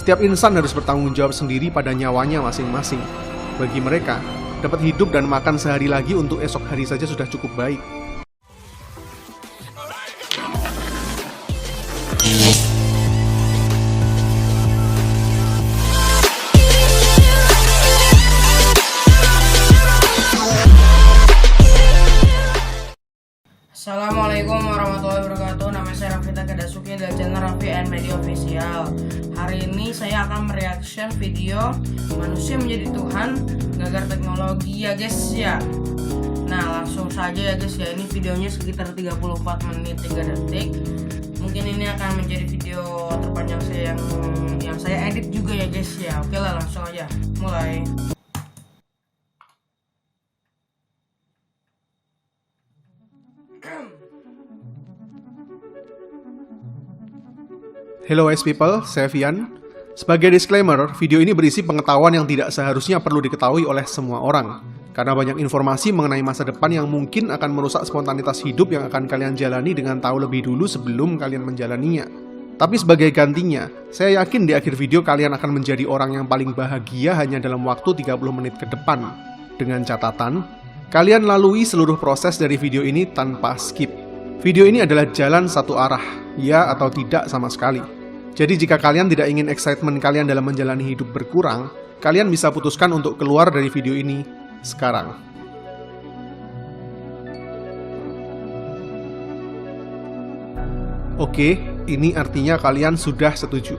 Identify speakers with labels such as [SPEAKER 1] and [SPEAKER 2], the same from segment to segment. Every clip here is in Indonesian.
[SPEAKER 1] Setiap insan harus bertanggung jawab sendiri pada nyawanya masing-masing. Bagi mereka, dapat hidup dan makan sehari lagi untuk esok hari saja sudah cukup baik.
[SPEAKER 2] Assalamualaikum warahmatullahi wabarakatuh. Nama saya Rafita Kedasuki dari channel Raffi and Media Official. Hari ini saya akan mereaction video manusia menjadi Tuhan gagar teknologi ya guys ya. Nah langsung saja ya guys ya. Ini videonya sekitar 34 menit 3 detik. Mungkin ini akan menjadi video terpanjang saya yang saya edit juga ya guys ya. Oke lah, langsung aja mulai.
[SPEAKER 1] Hello wise people, saya Vian. Sebagai disclaimer, video ini berisi pengetahuan yang tidak seharusnya perlu diketahui oleh semua orang. Karena banyak informasi mengenai masa depan yang mungkin akan merusak spontanitas hidup yang akan kalian jalani dengan tahu lebih dulu sebelum kalian menjalaninya. Tapi sebagai gantinya, saya yakin di akhir video kalian akan menjadi orang yang paling bahagia hanya dalam waktu 30 menit ke depan. Dengan catatan, kalian lalui seluruh proses dari video ini tanpa skip. Video ini adalah jalan satu arah, ya atau tidak sama sekali. Jadi jika kalian tidak ingin excitement kalian dalam menjalani hidup berkurang, kalian bisa putuskan untuk keluar dari video ini sekarang. Oke, ini artinya kalian sudah setuju.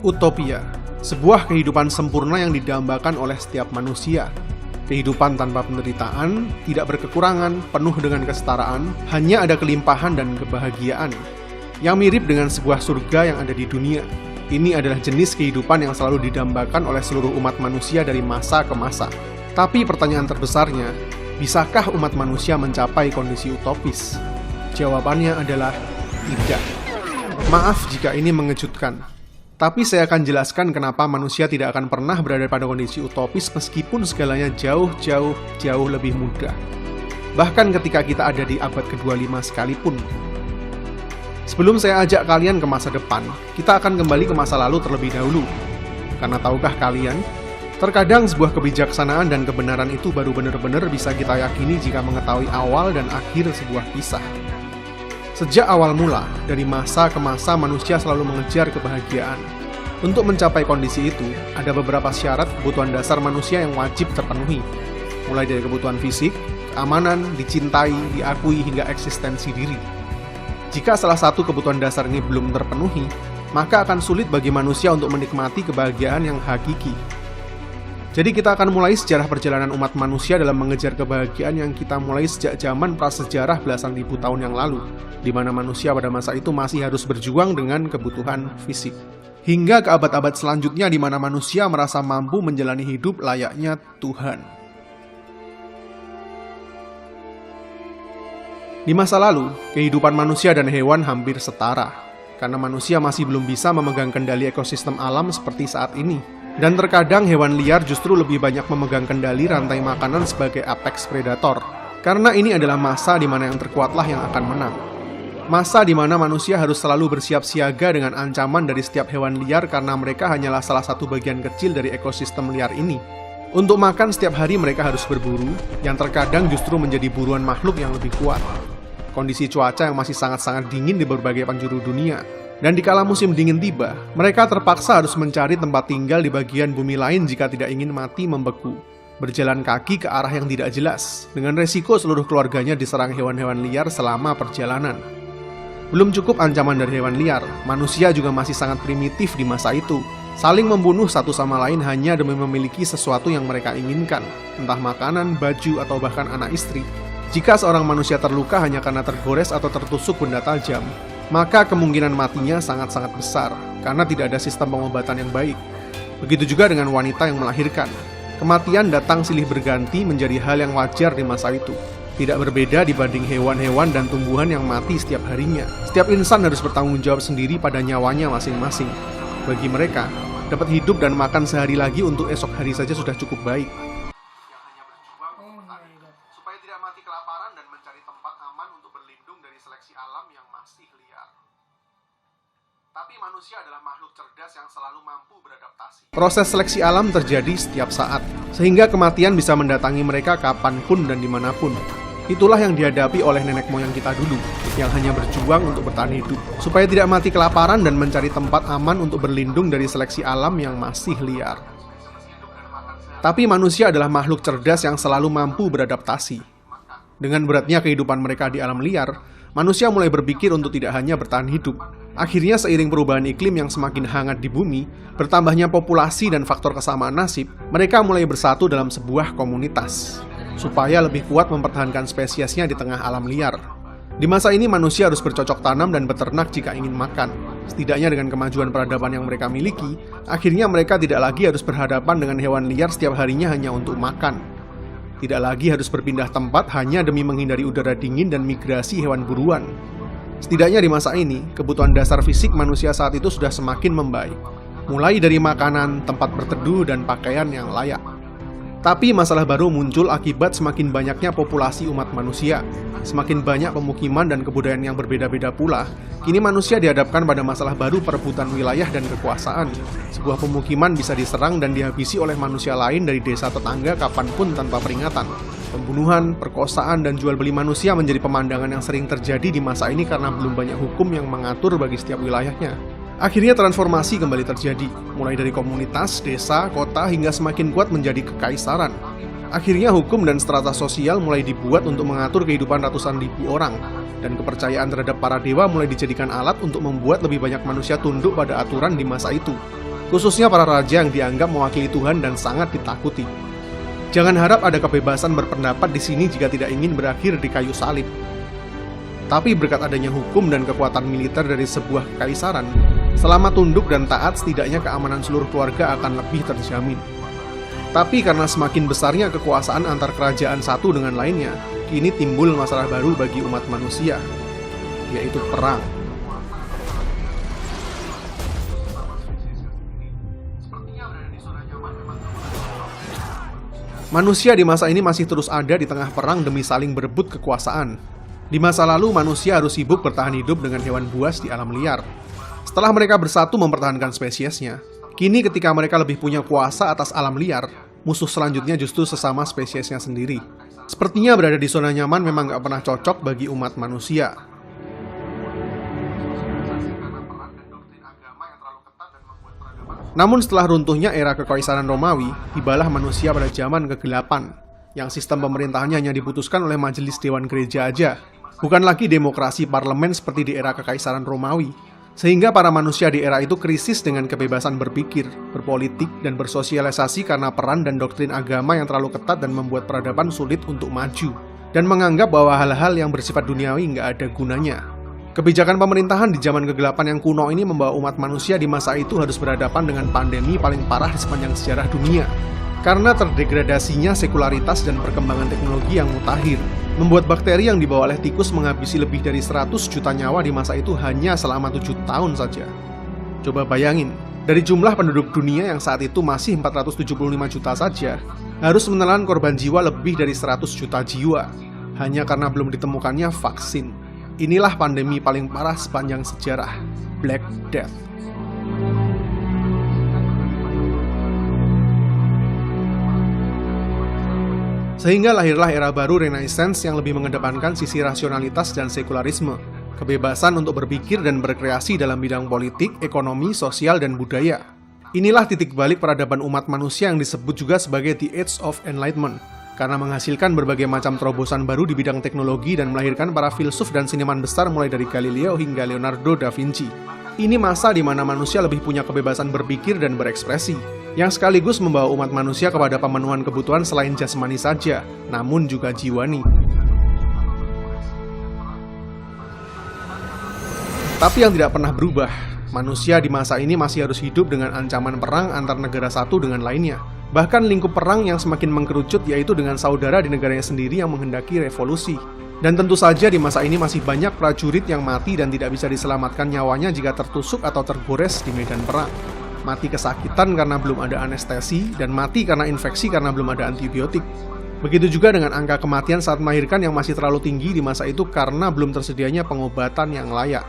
[SPEAKER 1] Utopia, sebuah kehidupan sempurna yang didambakan oleh setiap manusia. Kehidupan tanpa penderitaan, tidak berkekurangan, penuh dengan kesetaraan, hanya ada kelimpahan dan kebahagiaan. Yang mirip dengan sebuah surga yang ada di dunia. Ini adalah jenis kehidupan yang selalu didambakan oleh seluruh umat manusia dari masa ke masa. Tapi pertanyaan terbesarnya, bisakah umat manusia mencapai kondisi utopis? Jawabannya adalah tidak. Maaf jika ini mengejutkan. Tapi saya akan jelaskan kenapa manusia tidak akan pernah berada pada kondisi utopis meskipun segalanya jauh lebih mudah. Bahkan ketika kita ada di abad ke-25 sekalipun. Sebelum saya ajak kalian ke masa depan, kita akan kembali ke masa lalu terlebih dahulu. Karena tahukah kalian, terkadang sebuah kebijaksanaan dan kebenaran itu baru benar-benar bisa kita yakini jika mengetahui awal dan akhir sebuah kisah. Sejak awal mula, dari masa ke masa manusia selalu mengejar kebahagiaan. Untuk mencapai kondisi itu, ada beberapa syarat kebutuhan dasar manusia yang wajib terpenuhi. Mulai dari kebutuhan fisik, keamanan, dicintai, diakui, hingga eksistensi diri. Jika salah satu kebutuhan dasar ini belum terpenuhi, maka akan sulit bagi manusia untuk menikmati kebahagiaan yang hakiki. Jadi kita akan mulai sejarah perjalanan umat manusia dalam mengejar kebahagiaan yang kita mulai sejak zaman prasejarah belasan ribu tahun yang lalu, di mana manusia pada masa itu masih harus berjuang dengan kebutuhan fisik. Hingga ke abad-abad selanjutnya di mana manusia merasa mampu menjalani hidup layaknya Tuhan. Di masa lalu, kehidupan manusia dan hewan hampir setara, karena manusia masih belum bisa memegang kendali ekosistem alam seperti saat ini. Dan terkadang hewan liar justru lebih banyak memegang kendali rantai makanan sebagai apex predator. Karena ini adalah masa di mana yang terkuatlah yang akan menang. Masa di mana manusia harus selalu bersiap siaga dengan ancaman dari setiap hewan liar karena mereka hanyalah salah satu bagian kecil dari ekosistem liar ini. Untuk makan setiap hari mereka harus berburu, yang terkadang justru menjadi buruan makhluk yang lebih kuat. Kondisi cuaca yang masih sangat-sangat dingin di berbagai penjuru dunia. Dan dikala musim dingin tiba, mereka terpaksa harus mencari tempat tinggal di bagian bumi lain jika tidak ingin mati membeku. Berjalan kaki ke arah yang tidak jelas, dengan resiko seluruh keluarganya diserang hewan-hewan liar selama perjalanan. Belum cukup ancaman dari hewan liar, manusia juga masih sangat primitif di masa itu. Saling membunuh satu sama lain hanya demi memiliki sesuatu yang mereka inginkan, entah makanan, baju, atau bahkan anak istri. Jika seorang manusia terluka hanya karena tergores atau tertusuk benda tajam, maka kemungkinan matinya sangat-sangat besar, karena tidak ada sistem pengobatan yang baik. Begitu juga dengan wanita yang melahirkan. Kematian datang silih berganti menjadi hal yang wajar di masa itu. Tidak berbeda dibanding hewan-hewan dan tumbuhan yang mati setiap harinya. Setiap insan harus bertanggung jawab sendiri pada nyawanya masing-masing. Bagi mereka, dapat hidup dan makan sehari lagi untuk esok hari saja sudah cukup baik. Supaya tidak mati kelaparan dan mencari tempat aman untuk berlindung dari seleksi alam yang masih liar. Tapi manusia adalah makhluk cerdas yang selalu mampu beradaptasi. Proses seleksi alam terjadi setiap saat, sehingga kematian bisa mendatangi mereka kapanpun dan dimanapun. Itulah yang dihadapi oleh nenek moyang kita dulu, yang hanya berjuang untuk bertahan hidup, supaya tidak mati kelaparan dan mencari tempat aman untuk berlindung dari seleksi alam yang masih liar. Tapi manusia adalah makhluk cerdas yang selalu mampu beradaptasi. Dengan beratnya kehidupan mereka di alam liar, manusia mulai berpikir untuk tidak hanya bertahan hidup. Akhirnya seiring perubahan iklim yang semakin hangat di bumi, bertambahnya populasi dan faktor kesamaan nasib, mereka mulai bersatu dalam sebuah komunitas, supaya lebih kuat mempertahankan spesiesnya di tengah alam liar. Di masa ini manusia harus bercocok tanam dan beternak jika ingin makan. Setidaknya dengan kemajuan peradaban yang mereka miliki, akhirnya mereka tidak lagi harus berhadapan dengan hewan liar setiap harinya hanya untuk makan. Tidak lagi harus berpindah tempat hanya demi menghindari udara dingin dan migrasi hewan buruan. Setidaknya di masa ini, kebutuhan dasar fisik manusia saat itu sudah semakin membaik. Mulai dari makanan, tempat berteduh, dan pakaian yang layak. Tapi masalah baru muncul akibat semakin banyaknya populasi umat manusia. Semakin banyak pemukiman dan kebudayaan yang berbeda-beda pula, kini manusia dihadapkan pada masalah baru perebutan wilayah dan kekuasaan. Sebuah pemukiman bisa diserang dan dihabisi oleh manusia lain dari desa tetangga kapanpun tanpa peringatan. Pembunuhan, perkosaan, dan jual beli manusia menjadi pemandangan yang sering terjadi di masa ini karena belum banyak hukum yang mengatur bagi setiap wilayahnya. Akhirnya transformasi kembali terjadi, mulai dari komunitas, desa, kota, hingga semakin kuat menjadi kekaisaran. Akhirnya hukum dan strata sosial mulai dibuat untuk mengatur kehidupan ratusan ribu orang, dan kepercayaan terhadap para dewa mulai dijadikan alat untuk membuat lebih banyak manusia tunduk pada aturan di masa itu, khususnya para raja yang dianggap mewakili Tuhan dan sangat ditakuti. Jangan harap ada kebebasan berpendapat di sini jika tidak ingin berakhir di kayu salib. Tapi berkat adanya hukum dan kekuatan militer dari sebuah kekaisaran, selama tunduk dan taat setidaknya keamanan seluruh keluarga akan lebih terjamin. Tapi karena semakin besarnya kekuasaan antar kerajaan satu dengan lainnya, kini timbul masalah baru bagi umat manusia, yaitu perang. Manusia di masa ini masih terus ada di tengah perang demi saling berebut kekuasaan. Di masa lalu, manusia harus sibuk bertahan hidup dengan hewan buas di alam liar. Setelah mereka bersatu mempertahankan spesiesnya, kini ketika mereka lebih punya kuasa atas alam liar, musuh selanjutnya justru sesama spesiesnya sendiri. Sepertinya berada di zona nyaman memang gak pernah cocok bagi umat manusia. Namun setelah runtuhnya era kekaisaran Romawi, tibalah manusia pada zaman kegelapan, yang sistem pemerintahannya hanya diputuskan oleh majelis dewan gereja aja, bukan lagi demokrasi parlemen seperti di era kekaisaran Romawi. Sehingga para manusia di era itu krisis dengan kebebasan berpikir, berpolitik, dan bersosialisasi karena peran dan doktrin agama yang terlalu ketat dan membuat peradaban sulit untuk maju, dan menganggap bahwa hal-hal yang bersifat duniawi nggak ada gunanya. Kebijakan pemerintahan di zaman kegelapan yang kuno ini membawa umat manusia di masa itu harus berhadapan dengan pandemi paling parah di sepanjang sejarah dunia. Karena terdegradasinya sekularitas dan perkembangan teknologi yang mutakhir, membuat bakteri yang dibawa oleh tikus menghabisi lebih dari 100 juta nyawa di masa itu hanya selama 7 tahun saja. Coba bayangin, dari jumlah penduduk dunia yang saat itu masih 475 juta saja, harus menelan korban jiwa lebih dari 100 juta jiwa, hanya karena belum ditemukannya vaksin. Inilah pandemi paling parah sepanjang sejarah, Black Death. Sehingga lahirlah era baru Renaissance yang lebih mengedepankan sisi rasionalitas dan sekularisme, kebebasan untuk berpikir dan berkreasi dalam bidang politik, ekonomi, sosial, dan budaya. Inilah titik balik peradaban umat manusia yang disebut juga sebagai The Age of Enlightenment, karena menghasilkan berbagai macam terobosan baru di bidang teknologi dan melahirkan para filsuf dan seniman besar mulai dari Galileo hingga Leonardo da Vinci. Ini masa di mana manusia lebih punya kebebasan berpikir dan berekspresi, yang sekaligus membawa umat manusia kepada pemenuhan kebutuhan selain jasmani saja, namun juga jiwani. Tapi yang tidak pernah berubah, manusia di masa ini masih harus hidup dengan ancaman perang antar negara satu dengan lainnya. Bahkan lingkup perang yang semakin mengkerucut yaitu dengan saudara di negaranya sendiri yang menghendaki revolusi. Dan tentu saja di masa ini masih banyak prajurit yang mati dan tidak bisa diselamatkan nyawanya jika tertusuk atau tergores di medan perang. Mati kesakitan karena belum ada anestesi, dan mati karena infeksi karena belum ada antibiotik. Begitu juga dengan angka kematian saat melahirkan yang masih terlalu tinggi di masa itu karena belum tersedianya pengobatan yang layak.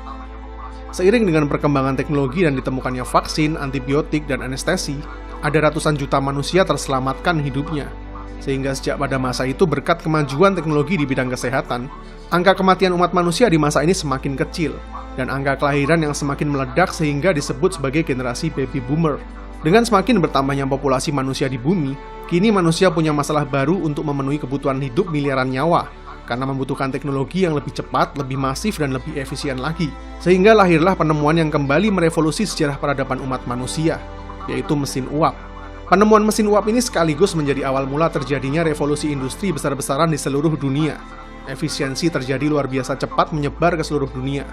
[SPEAKER 1] Seiring dengan perkembangan teknologi dan ditemukannya vaksin, antibiotik, dan anestesi, ada ratusan juta manusia terselamatkan hidupnya. Sehingga sejak pada masa itu berkat kemajuan teknologi di bidang kesehatan, angka kematian umat manusia di masa ini semakin kecil, dan angka kelahiran yang semakin meledak sehingga disebut sebagai generasi baby boomer. Dengan semakin bertambahnya populasi manusia di bumi, kini manusia punya masalah baru untuk memenuhi kebutuhan hidup miliaran nyawa, karena membutuhkan teknologi yang lebih cepat, lebih masif, dan lebih efisien lagi. Sehingga lahirlah penemuan yang kembali merevolusi sejarah peradaban umat manusia, yaitu mesin uap. Penemuan mesin uap ini sekaligus menjadi awal mula terjadinya revolusi industri besar-besaran di seluruh dunia. Efisiensi terjadi luar biasa cepat menyebar ke seluruh dunia.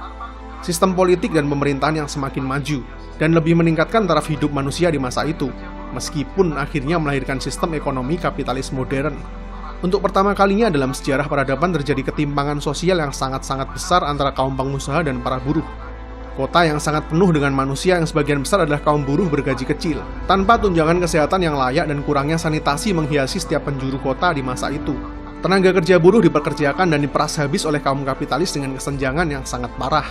[SPEAKER 1] Sistem politik dan pemerintahan yang semakin maju, dan lebih meningkatkan taraf hidup manusia di masa itu, meskipun akhirnya melahirkan sistem ekonomi kapitalis modern. Untuk pertama kalinya dalam sejarah peradaban terjadi ketimpangan sosial yang sangat-sangat besar antara kaum pengusaha dan para buruh. Kota yang sangat penuh dengan manusia yang sebagian besar adalah kaum buruh bergaji kecil, tanpa tunjangan kesehatan yang layak dan kurangnya sanitasi menghiasi setiap penjuru kota di masa itu. Tenaga kerja buruh dipekerjakan dan diperas habis oleh kaum kapitalis dengan kesenjangan yang sangat parah.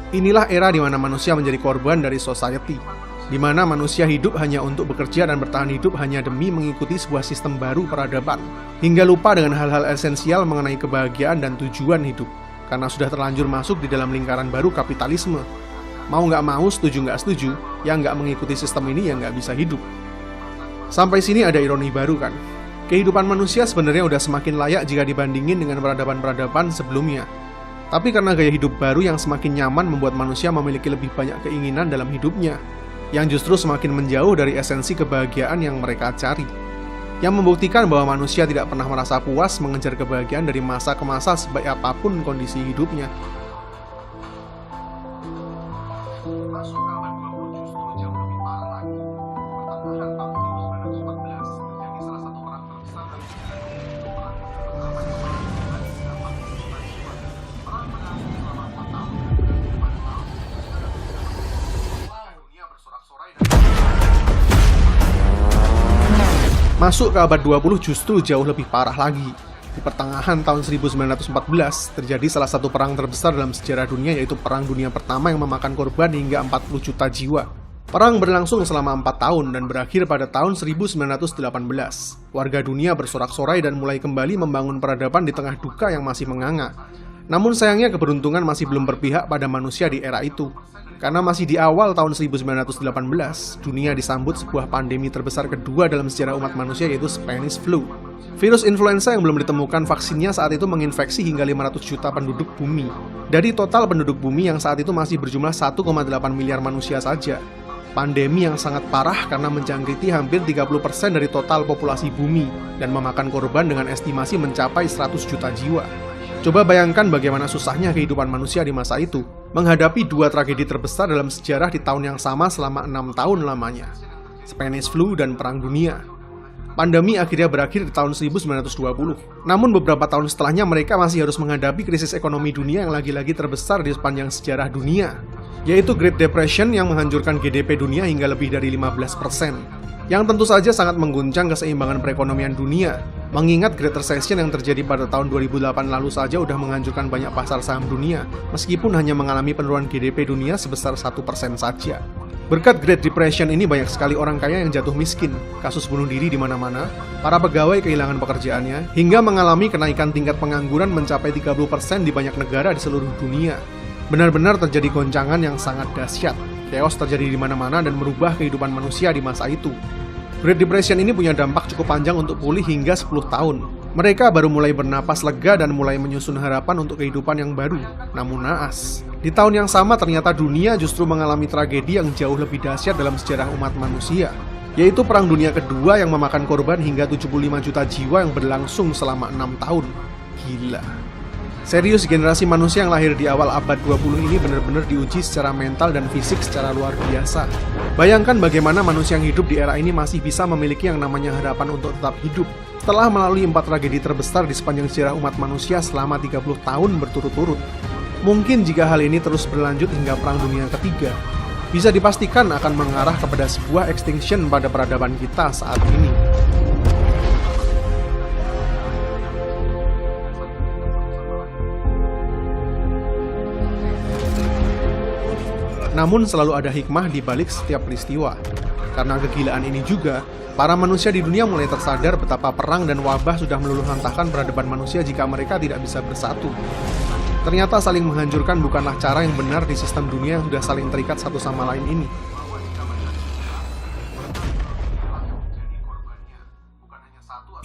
[SPEAKER 1] Inilah era di mana manusia menjadi korban dari society, di mana manusia hidup hanya untuk bekerja dan bertahan hidup hanya demi mengikuti sebuah sistem baru peradaban, hingga lupa dengan hal-hal esensial mengenai kebahagiaan dan tujuan hidup, karena sudah terlanjur masuk di dalam lingkaran baru kapitalisme. Mau nggak mau, setuju nggak setuju, yang nggak mengikuti sistem ini ya nggak bisa hidup. Sampai sini ada ironi baru kan? Kehidupan manusia sebenarnya udah semakin layak jika dibandingin dengan peradaban-peradaban sebelumnya. Tapi karena gaya hidup baru yang semakin nyaman membuat manusia memiliki lebih banyak keinginan dalam hidupnya, yang justru semakin menjauh dari esensi kebahagiaan yang mereka cari. Yang membuktikan bahwa manusia tidak pernah merasa puas mengejar kebahagiaan dari masa ke masa sebaik apapun kondisi hidupnya. Masuk ke abad 20 justru jauh lebih parah lagi. Pertengahan tahun 1914 terjadi salah satu perang terbesar dalam sejarah dunia. Perang berlangsung selama 4 tahun. Pada tahun 1914 dunia bersorak-sorai dan masuk ke abad 20 justru jauh lebih parah lagi. Di pertengahan tahun 1914, terjadi salah satu perang terbesar dalam sejarah dunia, yaitu Perang Dunia Pertama yang memakan korban hingga 40 juta jiwa. Perang berlangsung selama 4 tahun dan berakhir pada tahun 1918. Warga dunia bersorak-sorai dan mulai kembali membangun peradaban di tengah duka yang masih menganga. Namun sayangnya keberuntungan masih belum berpihak pada manusia di era itu. Karena masih di awal tahun 1918, dunia disambut sebuah pandemi terbesar kedua dalam sejarah umat manusia, yaitu Spanish Flu. Virus influenza yang belum ditemukan vaksinnya saat itu menginfeksi hingga 500 juta penduduk bumi. Dari total penduduk bumi yang saat itu masih berjumlah 1,8 miliar manusia saja. Pandemi yang sangat parah karena menjangkiti hampir 30% dari total populasi bumi dan memakan korban dengan estimasi mencapai 100 juta jiwa. Coba bayangkan bagaimana susahnya kehidupan manusia di masa itu, menghadapi dua tragedi terbesar dalam sejarah di tahun yang sama selama 6 tahun lamanya. Spanish Flu dan Perang Dunia. Pandemi akhirnya berakhir di tahun 1920. Namun beberapa tahun setelahnya mereka masih harus menghadapi krisis ekonomi dunia yang lagi-lagi terbesar di sepanjang sejarah dunia, yaitu Great Depression yang menghancurkan GDP dunia hingga lebih dari 15%. Yang tentu saja sangat mengguncang keseimbangan perekonomian dunia. Mengingat Great Recession yang terjadi pada tahun 2008 lalu saja udah menghancurkan banyak pasar saham dunia, meskipun hanya mengalami penurunan GDP dunia sebesar 1% saja. Berkat Great Depression ini banyak sekali orang kaya yang jatuh miskin, kasus bunuh diri di mana-mana, para pegawai kehilangan pekerjaannya, hingga mengalami kenaikan tingkat pengangguran mencapai 30% di banyak negara di seluruh dunia. Benar-benar terjadi goncangan yang sangat dahsyat. Chaos terjadi di mana-mana dan merubah kehidupan manusia di masa itu. Great Depression ini punya dampak cukup panjang untuk pulih hingga 10 tahun. Mereka baru mulai bernapas lega dan mulai menyusun harapan untuk kehidupan yang baru. Namun naas, di tahun yang sama ternyata dunia justru mengalami tragedi yang jauh lebih dahsyat dalam sejarah umat manusia, yaitu Perang Dunia Kedua yang memakan korban hingga 75 juta jiwa yang berlangsung selama 6 tahun. Gila. Serius, generasi manusia yang lahir di awal abad 20 ini benar-benar diuji secara mental dan fisik secara luar biasa. Bayangkan bagaimana manusia yang hidup di era ini masih bisa memiliki yang namanya harapan untuk tetap hidup setelah melalui 4 tragedi terbesar di sepanjang sejarah umat manusia selama 30 tahun berturut-turut. Mungkin jika hal ini terus berlanjut hingga Perang Dunia Ketiga, bisa dipastikan akan mengarah kepada sebuah extinction pada peradaban kita saat ini. Namun selalu ada hikmah di balik setiap peristiwa. Karena kegilaan ini juga, para manusia di dunia mulai tersadar betapa perang dan wabah sudah meluluhlantahkan peradaban manusia jika mereka tidak bisa bersatu. Ternyata saling menghancurkan bukanlah cara yang benar di sistem dunia yang sudah saling terikat satu sama lain ini.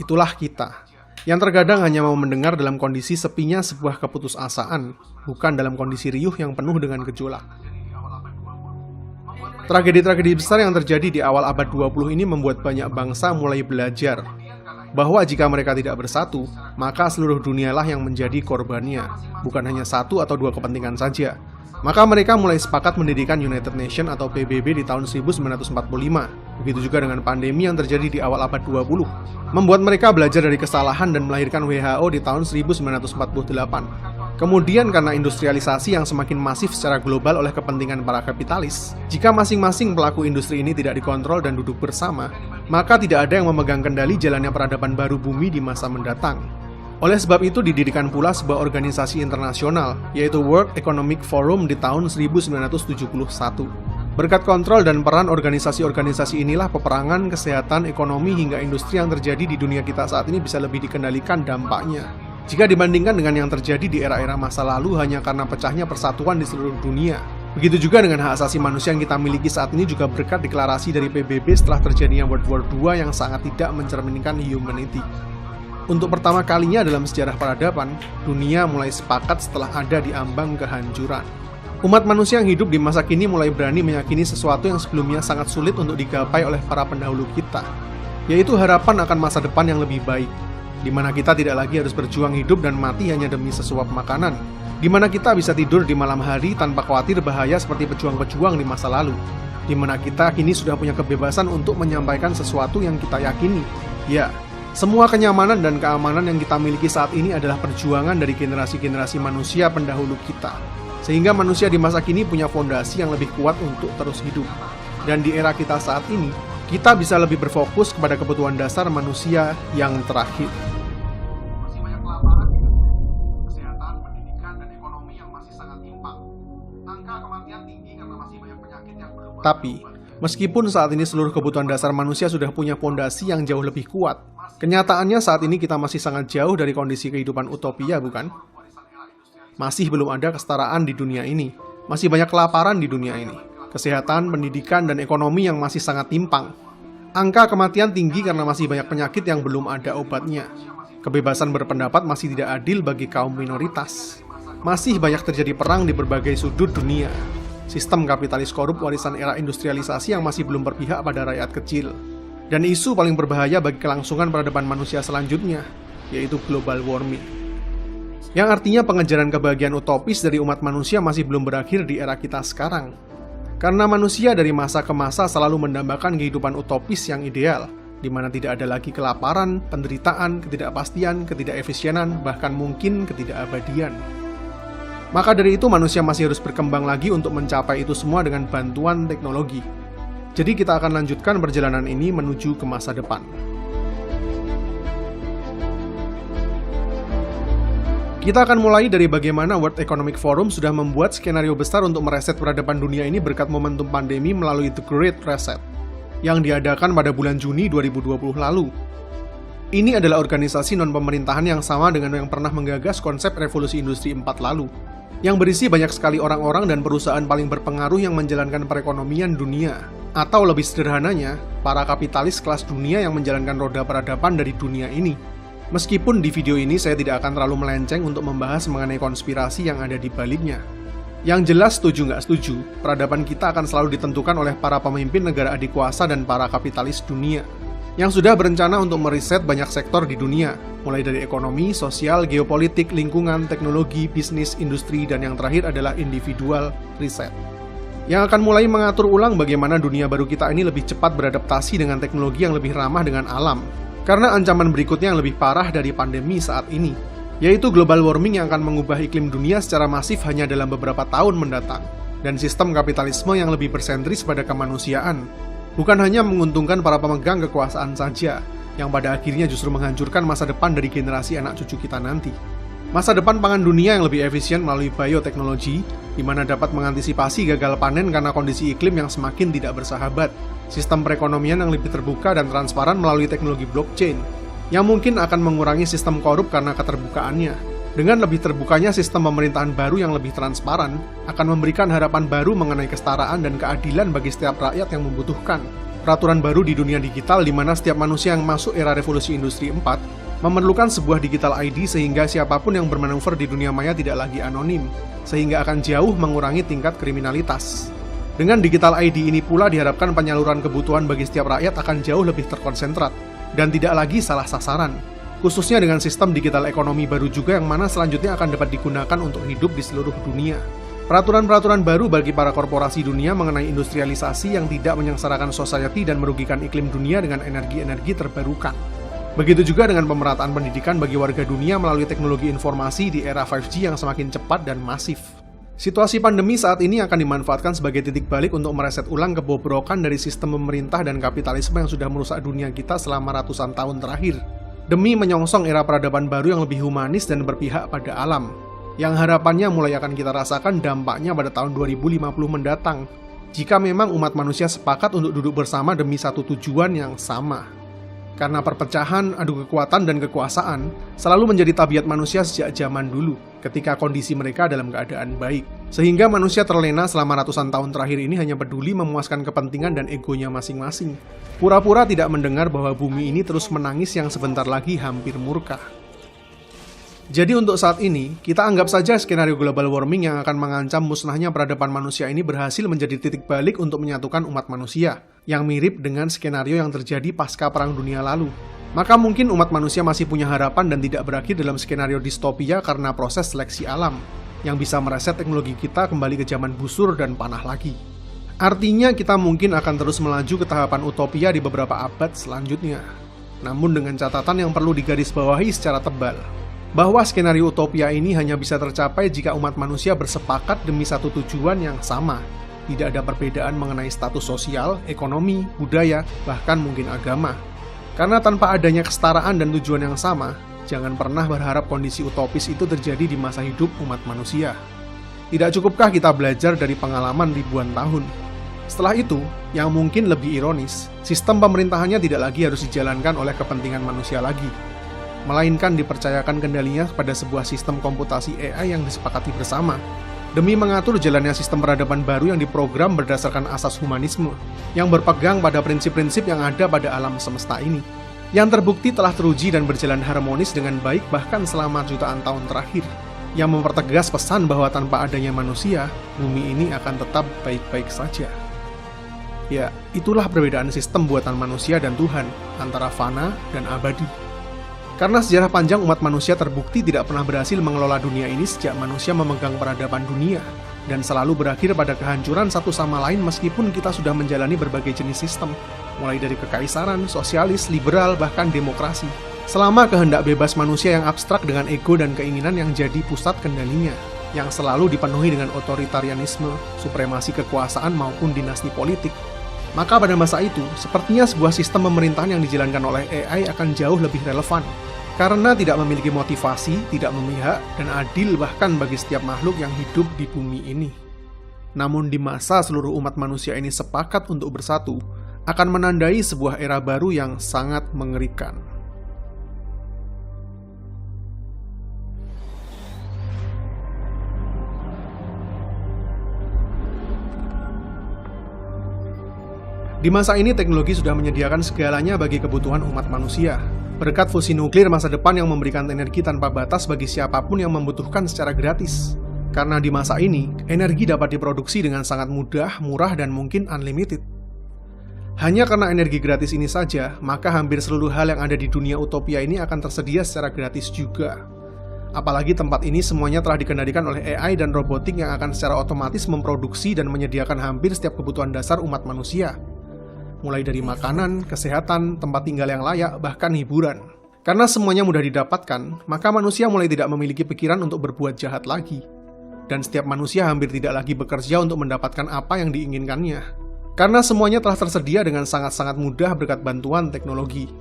[SPEAKER 1] Itulah kita, yang terkadang hanya mau mendengar dalam kondisi sepinya sebuah keputusasaan, bukan dalam kondisi riuh yang penuh dengan gejolak. Tragedi-tragedi besar yang terjadi di awal abad 20 ini membuat banyak bangsa mulai belajar bahwa jika mereka tidak bersatu, maka seluruh dunialah yang menjadi korbannya, bukan hanya satu atau dua kepentingan saja. Maka mereka mulai sepakat mendirikan United Nations atau PBB di tahun 1945. Begitu juga dengan pandemi yang terjadi di awal abad 20. Membuat mereka belajar dari kesalahan dan melahirkan WHO di tahun 1948. Kemudian karena industrialisasi yang semakin masif secara global oleh kepentingan para kapitalis, jika masing-masing pelaku industri ini tidak dikontrol dan duduk bersama, maka tidak ada yang memegang kendali jalannya peradaban baru bumi di masa mendatang. Oleh sebab itu didirikan pula sebuah organisasi internasional, yaitu World Economic Forum di tahun 1971. Berkat kontrol dan peran organisasi-organisasi inilah peperangan, kesehatan, ekonomi, hingga industri yang terjadi di dunia kita saat ini bisa lebih dikendalikan dampaknya. Jika dibandingkan dengan yang terjadi di era-era masa lalu hanya karena pecahnya persatuan di seluruh dunia. Begitu juga dengan hak asasi manusia yang kita miliki saat ini juga berkat deklarasi dari PBB setelah terjadinya World War II yang sangat tidak mencerminkan humanity. Untuk pertama kalinya dalam sejarah peradaban, dunia mulai sepakat setelah ada di ambang kehancuran. Umat manusia yang hidup di masa kini mulai berani meyakini sesuatu yang sebelumnya sangat sulit untuk digapai oleh para pendahulu kita, yaitu harapan akan masa depan yang lebih baik, di mana kita tidak lagi harus berjuang hidup dan mati hanya demi sesuap makanan, di mana kita bisa tidur di malam hari tanpa khawatir bahaya seperti pejuang-pejuang di masa lalu, di mana kita kini sudah punya kebebasan untuk menyampaikan sesuatu yang kita yakini. Ya, semua kenyamanan dan keamanan yang kita miliki saat ini adalah perjuangan dari generasi-generasi manusia pendahulu kita. Sehingga manusia di masa kini punya fondasi yang lebih kuat untuk terus hidup. Dan di era kita saat ini, kita bisa lebih berfokus kepada kebutuhan dasar manusia yang terakhir. Masih banyak kelaparan, kesehatan, pendidikan, dan ekonomi yang masih sangat timpang. Angka kematian tinggi karena masih banyak penyakit yang belum. Tapi, meskipun saat ini seluruh kebutuhan dasar manusia sudah punya fondasi yang jauh lebih kuat, kenyataannya saat ini kita masih sangat jauh dari kondisi kehidupan utopia, bukan? Masih belum ada kesetaraan di dunia ini. Masih banyak kelaparan di dunia ini. Kesehatan, pendidikan, dan ekonomi yang masih sangat timpang. Angka kematian tinggi karena masih banyak penyakit yang belum ada obatnya. Kebebasan berpendapat masih tidak adil bagi kaum minoritas. Masih banyak terjadi perang di berbagai sudut dunia. Sistem kapitalis korup warisan era industrialisasi yang masih belum berpihak pada rakyat kecil. Dan isu paling berbahaya bagi kelangsungan peradaban manusia selanjutnya, yaitu global warming. Yang artinya pengejaran kebahagiaan utopis dari umat manusia masih belum berakhir di era kita sekarang. Karena manusia dari masa ke masa selalu mendambakan kehidupan utopis yang ideal, di mana tidak ada lagi kelaparan, penderitaan, ketidakpastian, ketidakefisienan, bahkan mungkin ketidakabadian. Maka dari itu manusia masih harus berkembang lagi untuk mencapai itu semua dengan bantuan teknologi. Jadi kita akan lanjutkan perjalanan ini menuju ke masa depan. Kita akan mulai dari bagaimana World Economic Forum sudah membuat skenario besar untuk mereset peradaban dunia ini berkat momentum pandemi melalui The Great Reset, yang diadakan pada bulan Juni 2020 lalu. Ini adalah organisasi non-pemerintahan yang sama dengan yang pernah menggagas konsep revolusi industri 4 lalu, yang berisi banyak sekali orang-orang dan perusahaan paling berpengaruh yang menjalankan perekonomian dunia, atau lebih sederhananya, para kapitalis kelas dunia yang menjalankan roda peradaban dari dunia ini. Meskipun di video ini saya tidak akan terlalu melenceng untuk membahas mengenai konspirasi yang ada di baliknya. Yang jelas setuju nggak setuju, peradaban kita akan selalu ditentukan oleh para pemimpin negara adikuasa dan para kapitalis dunia, yang sudah berencana untuk meriset banyak sektor di dunia, mulai dari ekonomi, sosial, geopolitik, lingkungan, teknologi, bisnis, industri, dan yang terakhir adalah individual riset. Yang akan mulai mengatur ulang bagaimana dunia baru kita ini lebih cepat beradaptasi dengan teknologi yang lebih ramah dengan alam, karena ancaman berikutnya yang lebih parah dari pandemi saat ini, yaitu global warming yang akan mengubah iklim dunia secara masif hanya dalam beberapa tahun mendatang, dan sistem kapitalisme yang lebih bersentris pada kemanusiaan, bukan hanya menguntungkan para pemegang kekuasaan saja, yang pada akhirnya justru menghancurkan masa depan dari generasi anak cucu kita nanti. Masa depan pangan dunia yang lebih efisien melalui bioteknologi, di mana dapat mengantisipasi gagal panen karena kondisi iklim yang semakin tidak bersahabat. Sistem perekonomian yang lebih terbuka dan transparan melalui teknologi blockchain, yang mungkin akan mengurangi sistem korup karena keterbukaannya. Dengan lebih terbukanya sistem pemerintahan baru yang lebih transparan, akan memberikan harapan baru mengenai kesetaraan dan keadilan bagi setiap rakyat yang membutuhkan. Peraturan baru di dunia digital di mana setiap manusia yang masuk era revolusi industri 4 memerlukan sebuah digital ID sehingga siapapun yang bermanuver di dunia maya tidak lagi anonim, sehingga akan jauh mengurangi tingkat kriminalitas. Dengan digital ID ini pula diharapkan penyaluran kebutuhan bagi setiap rakyat akan jauh lebih terkonsentrat, dan tidak lagi salah sasaran. Khususnya dengan sistem digital ekonomi baru juga yang mana selanjutnya akan dapat digunakan untuk hidup di seluruh dunia. Peraturan-peraturan baru bagi para korporasi dunia mengenai industrialisasi yang tidak menyengsarakan society dan merugikan iklim dunia dengan energi-energi terbarukan. Begitu juga dengan pemerataan pendidikan bagi warga dunia melalui teknologi informasi di era 5G yang semakin cepat dan masif. Situasi pandemi saat ini akan dimanfaatkan sebagai titik balik untuk mereset ulang kebobrokan dari sistem pemerintah dan kapitalisme yang sudah merusak dunia kita selama ratusan tahun terakhir, demi menyongsong era peradaban baru yang lebih humanis dan berpihak pada alam, yang harapannya mulai akan kita rasakan dampaknya pada tahun 2050 mendatang, jika memang umat manusia sepakat untuk duduk bersama demi satu tujuan yang sama. Karena perpecahan, adu kekuatan, dan kekuasaan selalu menjadi tabiat manusia sejak zaman dulu, ketika kondisi mereka dalam keadaan baik. Sehingga manusia terlena selama ratusan tahun terakhir ini hanya peduli memuaskan kepentingan dan egonya masing-masing. Pura-pura tidak mendengar bahwa bumi ini terus menangis yang sebentar lagi hampir murka. Jadi untuk saat ini, kita anggap saja skenario global warming yang akan mengancam musnahnya peradaban manusia ini berhasil menjadi titik balik untuk menyatukan umat manusia, yang mirip dengan skenario yang terjadi pasca Perang Dunia lalu. Maka mungkin umat manusia masih punya harapan dan tidak berakhir dalam skenario distopia karena proses seleksi alam, yang bisa mereset teknologi kita kembali ke zaman busur dan panah lagi. Artinya kita mungkin akan terus melaju ke tahapan utopia di beberapa abad selanjutnya. Namun dengan catatan yang perlu digarisbawahi secara tebal, bahwa skenario utopia ini hanya bisa tercapai jika umat manusia bersepakat demi satu tujuan yang sama. Tidak ada perbedaan mengenai status sosial, ekonomi, budaya, bahkan mungkin agama. Karena tanpa adanya kesetaraan dan tujuan yang sama, jangan pernah berharap kondisi utopis itu terjadi di masa hidup umat manusia. Tidak cukupkah kita belajar dari pengalaman ribuan tahun? Setelah itu, yang mungkin lebih ironis, sistem pemerintahannya tidak lagi harus dijalankan oleh kepentingan manusia lagi, melainkan dipercayakan kendalinya kepada sebuah sistem komputasi AI yang disepakati bersama, demi mengatur jalannya sistem peradaban baru yang diprogram berdasarkan asas humanisme, yang berpegang pada prinsip-prinsip yang ada pada alam semesta ini, yang terbukti telah teruji dan berjalan harmonis dengan baik bahkan selama jutaan tahun terakhir, yang mempertegas pesan bahwa tanpa adanya manusia, bumi ini akan tetap baik-baik saja. Ya, itulah perbedaan sistem buatan manusia dan Tuhan, antara fana dan abadi. Karena sejarah panjang umat manusia terbukti tidak pernah berhasil mengelola dunia ini sejak manusia memegang peradaban dunia, dan selalu berakhir pada kehancuran satu sama lain meskipun kita sudah menjalani berbagai jenis sistem, mulai dari kekaisaran, sosialis, liberal, bahkan demokrasi. Selama kehendak bebas manusia yang abstrak dengan ego dan keinginan yang jadi pusat kendalinya, yang selalu dipenuhi dengan otoritarianisme, supremasi kekuasaan maupun dinasti politik, maka pada masa itu, sepertinya sebuah sistem pemerintahan yang dijalankan oleh AI akan jauh lebih relevan, karena tidak memiliki motivasi, tidak memihak, dan adil bahkan bagi setiap makhluk yang hidup di bumi ini. Namun di masa seluruh umat manusia ini sepakat untuk bersatu, akan menandai sebuah era baru yang sangat mengerikan. Di masa ini teknologi sudah menyediakan segalanya bagi kebutuhan umat manusia. Berkat fusi nuklir masa depan yang memberikan energi tanpa batas bagi siapapun yang membutuhkan secara gratis. Karena di masa ini, energi dapat diproduksi dengan sangat mudah, murah, dan mungkin unlimited. Hanya karena energi gratis ini saja, maka hampir seluruh hal yang ada di dunia utopia ini akan tersedia secara gratis juga. Apalagi tempat ini semuanya telah dikendalikan oleh AI dan robotik yang akan secara otomatis memproduksi dan menyediakan hampir setiap kebutuhan dasar umat manusia. Mulai dari makanan, kesehatan, tempat tinggal yang layak, bahkan hiburan. Karena semuanya mudah didapatkan, maka manusia mulai tidak memiliki pikiran untuk berbuat jahat lagi. Dan setiap manusia hampir tidak lagi bekerja untuk mendapatkan apa yang diinginkannya. Karena semuanya telah tersedia dengan sangat-sangat mudah berkat bantuan teknologi.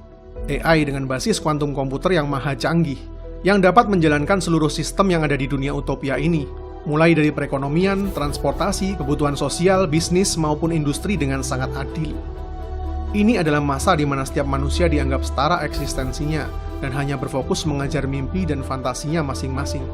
[SPEAKER 1] AI dengan basis kuantum komputer yang maha canggih, yang dapat menjalankan seluruh sistem yang ada di dunia utopia ini, mulai dari perekonomian, transportasi, kebutuhan sosial, bisnis, maupun industri dengan sangat adil. Ini adalah masa di mana setiap manusia dianggap setara eksistensinya dan hanya berfokus mengejar mimpi dan fantasinya masing-masing.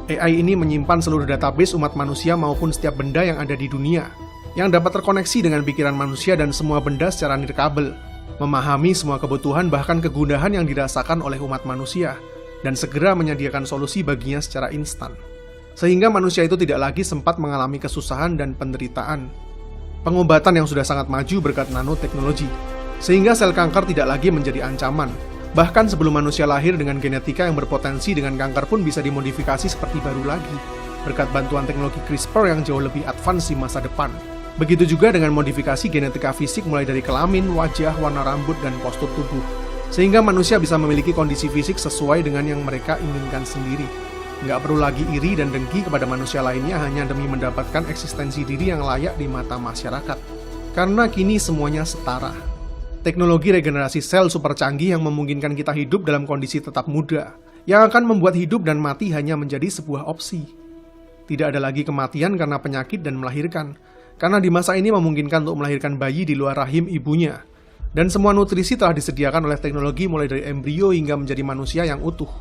[SPEAKER 1] AI ini menyimpan seluruh database umat manusia maupun setiap benda yang ada di dunia, yang dapat terkoneksi dengan pikiran manusia dan semua benda secara nirkabel, memahami semua kebutuhan bahkan kegundahan yang dirasakan oleh umat manusia, dan segera menyediakan solusi baginya secara instan. Sehingga manusia itu tidak lagi sempat mengalami kesusahan dan penderitaan. Pengobatan yang sudah sangat maju berkat nanoteknologi, sehingga sel kanker tidak lagi menjadi ancaman. Bahkan sebelum manusia lahir dengan genetika yang berpotensi dengan kanker pun bisa dimodifikasi seperti baru lagi, berkat bantuan teknologi CRISPR yang jauh lebih advance di masa depan. Begitu juga dengan modifikasi genetika fisik mulai dari kelamin, wajah, warna rambut, dan postur tubuh. Sehingga manusia bisa memiliki kondisi fisik sesuai dengan yang mereka inginkan sendiri. Nggak perlu lagi iri dan dengki kepada manusia lainnya hanya demi mendapatkan eksistensi diri yang layak di mata masyarakat. Karena kini semuanya setara. Teknologi regenerasi sel super canggih yang memungkinkan kita hidup dalam kondisi tetap muda, yang akan membuat hidup dan mati hanya menjadi sebuah opsi. Tidak ada lagi kematian karena penyakit dan melahirkan, karena di masa ini memungkinkan untuk melahirkan bayi di luar rahim ibunya. Dan semua nutrisi telah disediakan oleh teknologi mulai dari embrio hingga menjadi manusia yang utuh.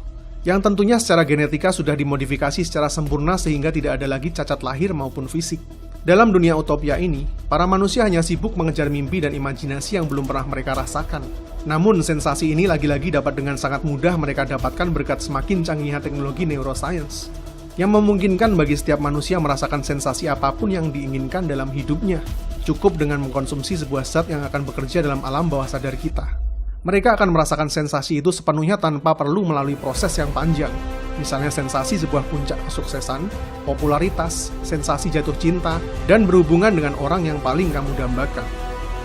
[SPEAKER 1] Yang tentunya secara genetika sudah dimodifikasi secara sempurna sehingga tidak ada lagi cacat lahir maupun fisik. Dalam dunia utopia ini, para manusia hanya sibuk mengejar mimpi dan imajinasi yang belum pernah mereka rasakan. Namun sensasi ini lagi-lagi dapat dengan sangat mudah mereka dapatkan berkat semakin canggihnya teknologi neuroscience, yang memungkinkan bagi setiap manusia merasakan sensasi apapun yang diinginkan dalam hidupnya. Cukup dengan mengkonsumsi sebuah zat yang akan bekerja dalam alam bawah sadar kita. Mereka akan merasakan sensasi itu sepenuhnya tanpa perlu melalui proses yang panjang. Misalnya sensasi sebuah puncak kesuksesan, popularitas, sensasi jatuh cinta, dan berhubungan dengan orang yang paling kamu dambakan.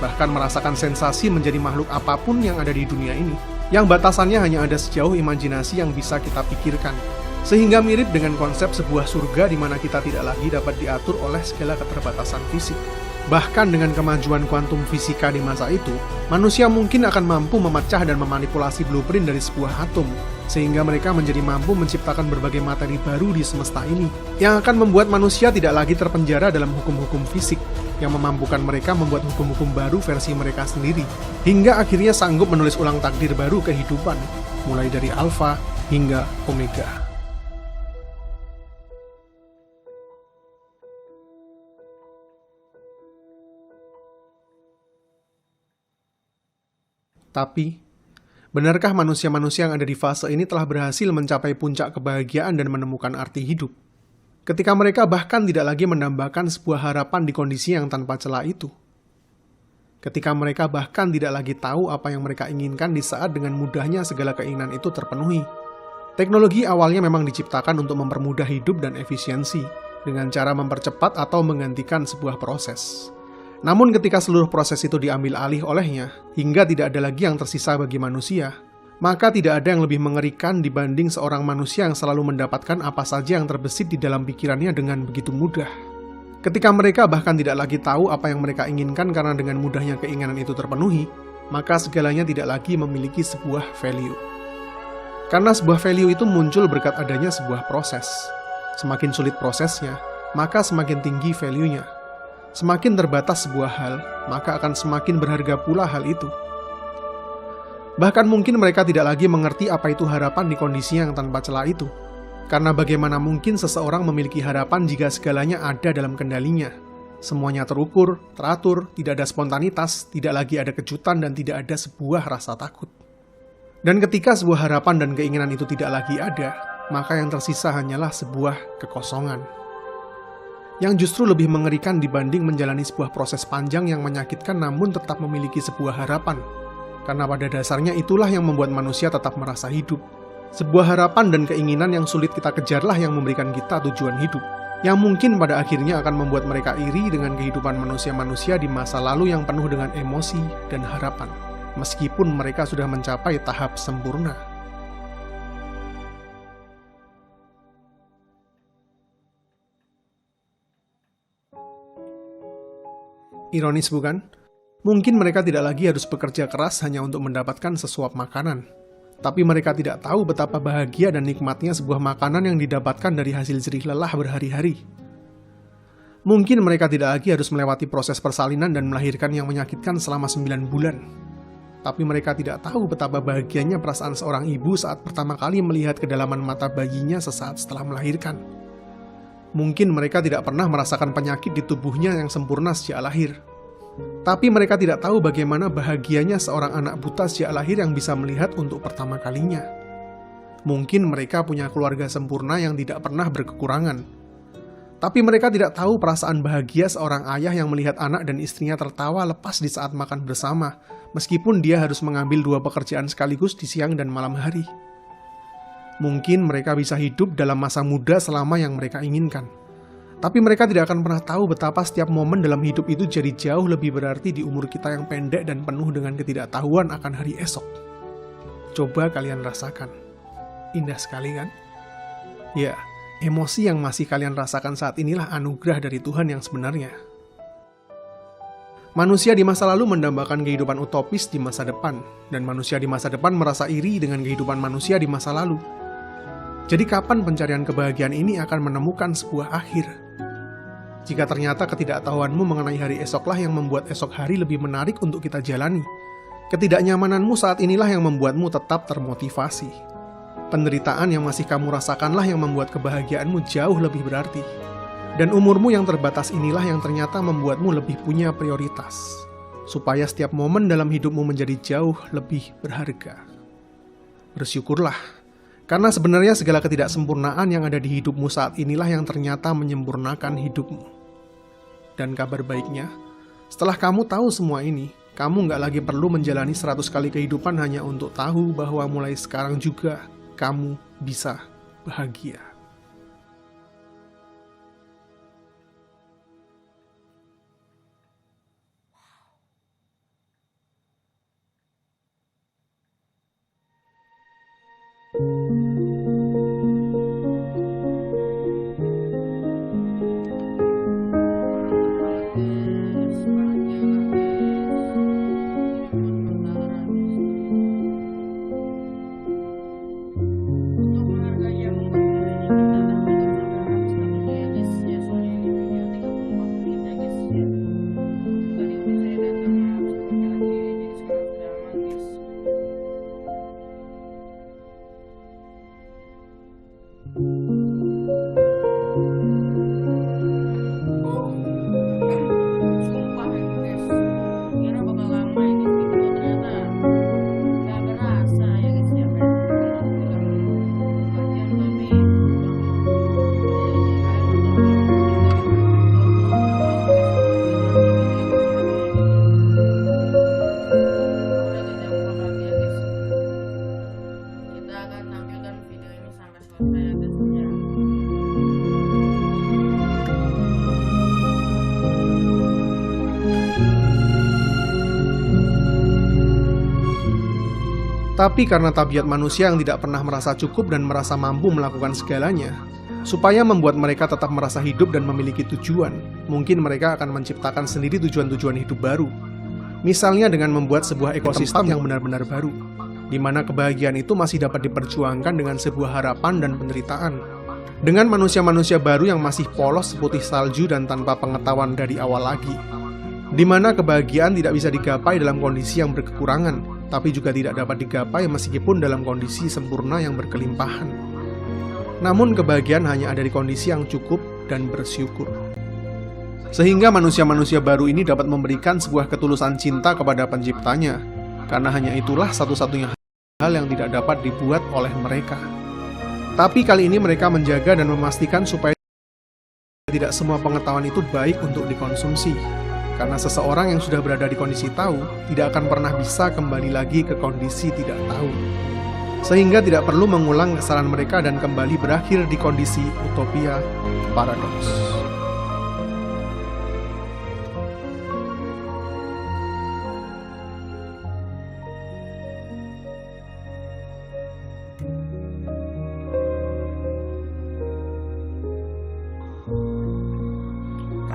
[SPEAKER 1] Bahkan merasakan sensasi menjadi makhluk apapun yang ada di dunia ini, yang batasannya hanya ada sejauh imajinasi yang bisa kita pikirkan. Sehingga mirip dengan konsep sebuah surga di mana kita tidak lagi dapat diatur oleh segala keterbatasan fisik. Bahkan dengan kemajuan kuantum fisika di masa itu, manusia mungkin akan mampu memecah dan memanipulasi blueprint dari sebuah atom, sehingga mereka menjadi mampu menciptakan berbagai materi baru di semesta ini, yang akan membuat manusia tidak lagi terpenjara dalam hukum-hukum fisik, yang memampukan mereka membuat hukum-hukum baru versi mereka sendiri, hingga akhirnya sanggup menulis ulang takdir baru kehidupan, mulai dari alfa hingga omega. Tapi, benarkah manusia-manusia yang ada di fase ini telah berhasil mencapai puncak kebahagiaan dan menemukan arti hidup? Ketika mereka bahkan tidak lagi mendambakan sebuah harapan di kondisi yang tanpa celah itu. Ketika mereka bahkan tidak lagi tahu apa yang mereka inginkan di saat dengan mudahnya segala keinginan itu terpenuhi. Teknologi awalnya memang diciptakan untuk mempermudah hidup dan efisiensi, dengan cara mempercepat atau menggantikan sebuah proses. Namun ketika seluruh proses itu diambil alih olehnya, hingga tidak ada lagi yang tersisa bagi manusia, maka tidak ada yang lebih mengerikan dibanding seorang manusia yang selalu mendapatkan apa saja yang terbesit di dalam pikirannya dengan begitu mudah. Ketika mereka bahkan tidak lagi tahu apa yang mereka inginkan karena dengan mudahnya keinginan itu terpenuhi, maka segalanya tidak lagi memiliki sebuah value. Karena sebuah value itu muncul berkat adanya sebuah proses. Semakin sulit prosesnya, maka semakin tinggi value-nya. Semakin terbatas sebuah hal, maka akan semakin berharga pula hal itu. Bahkan mungkin mereka tidak lagi mengerti apa itu harapan di kondisi yang tanpa celah itu. Karena bagaimana mungkin seseorang memiliki harapan jika segalanya ada dalam kendalinya. Semuanya terukur, teratur, tidak ada spontanitas, tidak lagi ada kejutan, dan tidak ada sebuah rasa takut. Dan ketika sebuah harapan dan keinginan itu tidak lagi ada, maka yang tersisa hanyalah sebuah kekosongan. Yang justru lebih mengerikan dibanding menjalani sebuah proses panjang yang menyakitkan namun tetap memiliki sebuah harapan. Karena pada dasarnya itulah yang membuat manusia tetap merasa hidup. Sebuah harapan dan keinginan yang sulit kita kejarlah yang memberikan kita tujuan hidup. Yang mungkin pada akhirnya akan membuat mereka iri dengan kehidupan manusia-manusia di masa lalu yang penuh dengan emosi dan harapan. Meskipun mereka sudah mencapai tahap sempurna. Ironis bukan? Mungkin mereka tidak lagi harus bekerja keras hanya untuk mendapatkan sesuap makanan. Tapi mereka tidak tahu betapa bahagia dan nikmatnya sebuah makanan yang didapatkan dari hasil jerih lelah berhari-hari. Mungkin mereka tidak lagi harus melewati proses persalinan dan melahirkan yang menyakitkan selama 9 bulan. Tapi mereka tidak tahu betapa bahagianya perasaan seorang ibu saat pertama kali melihat kedalaman mata bayinya sesaat setelah melahirkan. Mungkin mereka tidak pernah merasakan penyakit di tubuhnya yang sempurna sejak lahir. Tapi mereka tidak tahu bagaimana bahagianya seorang anak buta sejak lahir yang bisa melihat untuk pertama kalinya. Mungkin mereka punya keluarga sempurna yang tidak pernah berkekurangan. Tapi mereka tidak tahu perasaan bahagia seorang ayah yang melihat anak dan istrinya tertawa lepas di saat makan bersama, meskipun dia harus mengambil 2 pekerjaan sekaligus di siang dan malam hari. Mungkin mereka bisa hidup dalam masa muda selama yang mereka inginkan. Tapi mereka tidak akan pernah tahu betapa setiap momen dalam hidup itu jadi jauh lebih berarti di umur kita yang pendek dan penuh dengan ketidaktahuan akan hari esok. Coba kalian rasakan. Indah sekali kan? Ya, emosi yang masih kalian rasakan saat inilah anugerah dari Tuhan yang sebenarnya. Manusia di masa lalu mendambakan kehidupan utopis di masa depan, dan manusia di masa depan merasa iri dengan kehidupan manusia di masa lalu. Jadi kapan pencarian kebahagiaan ini akan menemukan sebuah akhir? Jika ternyata ketidaktahuanmu mengenai hari esoklah yang membuat esok hari lebih menarik untuk kita jalani, ketidaknyamananmu saat inilah yang membuatmu tetap termotivasi. Penderitaan yang masih kamu rasakanlah yang membuat kebahagiaanmu jauh lebih berarti. Dan umurmu yang terbatas inilah yang ternyata membuatmu lebih punya prioritas, supaya setiap momen dalam hidupmu menjadi jauh lebih berharga. Bersyukurlah. Karena sebenarnya segala ketidaksempurnaan yang ada di hidupmu saat inilah yang ternyata menyempurnakan hidupmu. Dan kabar baiknya, setelah kamu tahu semua ini, kamu nggak lagi perlu menjalani 100 kali kehidupan hanya untuk tahu bahwa mulai sekarang juga kamu bisa bahagia. Tapi karena tabiat manusia yang tidak pernah merasa cukup dan merasa mampu melakukan segalanya, supaya membuat mereka tetap merasa hidup dan memiliki tujuan, mungkin mereka akan menciptakan sendiri tujuan-tujuan hidup baru. Misalnya dengan membuat sebuah ekosistem yang benar-benar baru, di mana kebahagiaan itu masih dapat diperjuangkan dengan sebuah harapan dan penderitaan. Dengan manusia-manusia baru yang masih polos seputih salju dan tanpa pengetahuan dari awal lagi. Di mana kebahagiaan tidak bisa digapai dalam kondisi yang berkekurangan, tapi juga tidak dapat digapai meskipun dalam kondisi sempurna yang berkelimpahan. Namun kebahagiaan hanya ada di kondisi yang cukup dan bersyukur. Sehingga manusia-manusia baru ini dapat memberikan sebuah ketulusan cinta kepada penciptanya, karena hanya itulah satu-satunya hal yang tidak dapat dibuat oleh mereka. Tapi kali ini mereka menjaga dan memastikan supaya tidak semua pengetahuan itu baik untuk dikonsumsi. Karena seseorang yang sudah berada di kondisi tahu tidak akan pernah bisa kembali lagi ke kondisi tidak tahu. Sehingga tidak perlu mengulang kesalahan mereka dan kembali berakhir di kondisi utopia paradoks.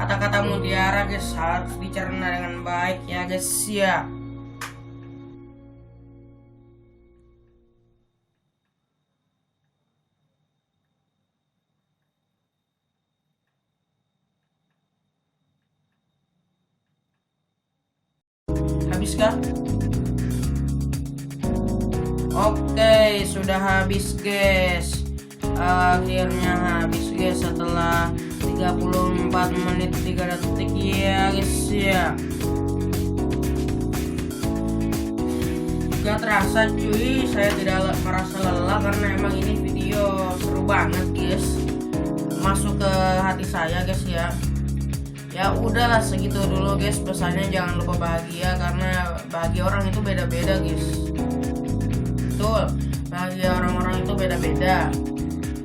[SPEAKER 2] Kata-kata mutiara guys harus dicerna dengan baik ya guys ya. habis kah? Oke, sudah habis guys. Akhirnya habis guys setelah 34 menit 3 detik ya guys ya. Gak terasa cuy, saya tidak merasa lelah karena emang ini video seru banget guys. Masuk ke hati saya guys ya. Ya udahlah segitu dulu guys, pesannya jangan lupa bahagia karena bahagia orang itu beda-beda guys. Betul, bahagia orang-orang itu beda-beda.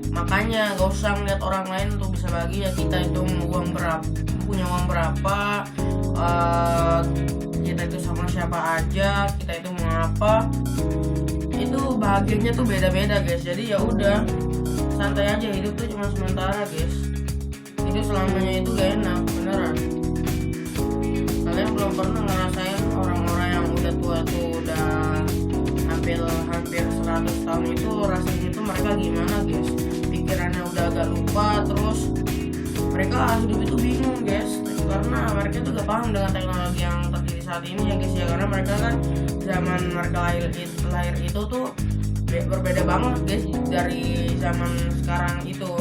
[SPEAKER 2] Makanya gak usah ngeliat orang lain untuk bisa bahagia. Kita itu uang berapa, punya uang berapa, kita itu sama siapa aja, kita itu mau apa, itu bahagianya tuh beda-beda guys. Jadi ya udah, santai aja, hidup tuh cuma sementara guys. Hidup selamanya itu gak enak, beneran. Kalian belum pernah ngerasain orang-orang yang udah tua tuh, udah hampir 100 tahun itu rasanya itu mereka gimana guys. Pikirannya udah agak lupa, terus mereka hidup itu bingung guys, karena mereka tuh gak paham dengan teknologi yang terjadi saat ini ya guys ya. Karena mereka kan zaman mereka lahir itu tuh berbeda banget guys dari zaman sekarang itu.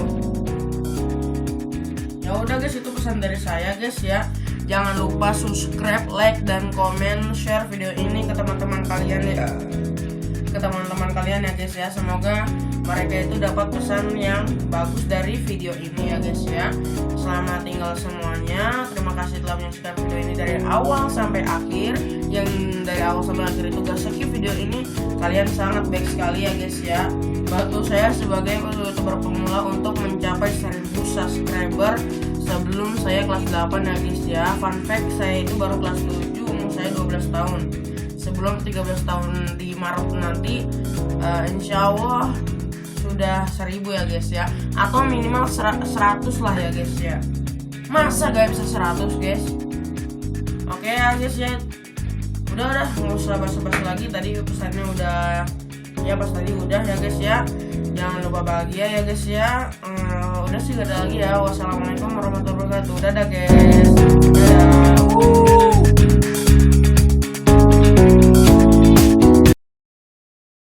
[SPEAKER 2] Ya udah guys, itu pesan dari saya guys ya. Jangan lupa subscribe, like, dan komen, share video ini ke teman-teman kalian ya. Ke teman-teman kalian ya guys ya. Semoga mereka itu dapat pesan yang bagus dari video ini ya guys ya. Selamat tinggal semuanya. Terima kasih telah menyaksikan video ini dari awal sampai akhir. Yang dari awal sampai akhir itu gak skip video ini, kalian sangat baik sekali ya guys ya. Bantu saya sebagai YouTuber pemula untuk mencapai 1000 subscriber sebelum saya kelas 8 ya guys ya. Fun fact, saya itu baru kelas 7, umur saya 12 tahun. Sebelum 13 tahun di Maret nanti, insya Allah sudah 1000 ya guys ya. Atau minimal 100 lah ya guys ya. Masa gak bisa 100 guys? Oke ya guys ya. Udah nggak usah basa-basi lagi. Tadi pesannya udah ya, pas tadi udah ya guys ya. Jangan lupa bahagia ya guys ya. Udah sih gak ada lagi ya. Wassalamualaikum warahmatullahi wabarakatuh. Dadah guys. Dadah.